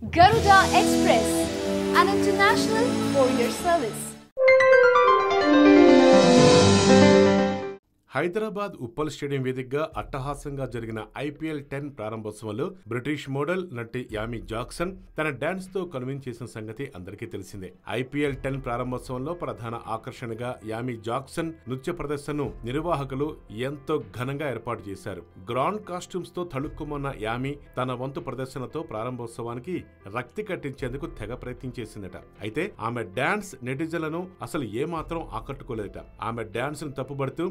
Garuda Express, an international courier service. Hyderabad Uppal stadium వేదికగా అట్టహాసంగా జరిగిన IPL 10 ప్రారంభోత్సవంలో బ్రిటిష్ మోడల్ నటి యామీ జాక్సన్ తన డాన్స్ తో కన్విన్స్ చేసిన సంగతి అందరికీ తెలిసిందే. IPL 10 ప్రారంభోత్సవంలో ప్రధాన ఆకర్షణగా యామీ జాక్సన్ నృత్య ప్రదర్శనను నిర్వాహకులు ఎంతో ఘనంగా ఏర్పాటు చేశారు. గ్రాండ్ కాస్ట్యూమ్స్ తో తళుక్కుమన్న యామీ తన వంతు ప్రదర్శనతో ప్రారంభోత్సవానికి రక్తి కట్టించేందుకు తెగ ప్రయత్నం చేసిందట. అయితే ఆమె డాన్స్ నెటిజన్లను అసలు ఏమాత్రం ఆకట్టుకోలేదట. ఆమె డాన్స్ ను తప్పుబడుతూ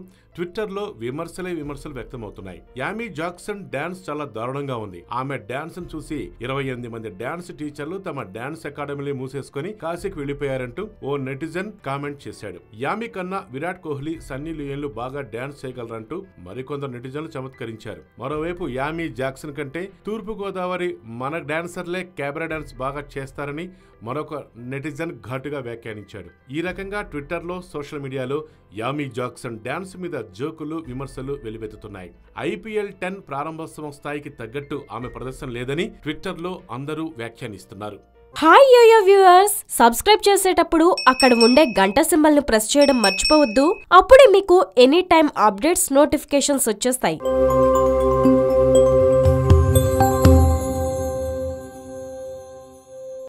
ట్విట్టర్లో విమర్శలు వ్యక్తమవుతున్నాయి. యామీ జాక్సన్ డాన్స్ చాలా దారుణంగా ఉంది. ఆమె డాన్స్ ను చూసి 28 మంది డాన్స్ టీచర్లు తమ డాన్స్ అకాడమీని మూసేసుకుని కాశీకి వెళ్లిపోయారంటూ ఓ నెటిజన్ కామెంట్ చేశాడు. యామీ కన్నా విరాట్ కోహ్లీ, సన్నీ లియోన్లు బాగా డాన్స్ చేయగలరంటూ మరికొందరు నెటిజన్లు చమత్కరించారు. మరోవైపు యామీ జాక్సన్ కంటే తూర్పు గోదావరి మన డాన్సర్లే క్యాబరే డాన్స్ బాగా చేస్తారని మరొక నెటిజన్ ఘాటుగా వ్యాఖ్యానించాడు. ఈ రకంగా ట్విట్టర్లో, సోషల్ మీడియాలో యామీ జాక్సన్ డాన్స్ మీద జోకులు, విమర్శలు వెలువెత్తుతున్నాయి. IPL 10 ప్రారంభోత్సవం స్థాయికి తగ్గట్టు ఆమె ప్రదర్శన లేదని ట్విట్టర్లో అందరూ వ్యాఖ్యానిస్తున్నారు. హాయ్ యోయో వ్యూవర్స్, సబ్స్క్రైబ్ చేసేటప్పుడు అక్కడ ఉండే గంట సింబల్ ను ప్రెస్ చేయడం మర్చిపోవద్దు. అప్పుడే మీకు ఎనీ టైం అప్డేట్స్ నోటిఫికేషన్స్ వచ్చేస్తాయి.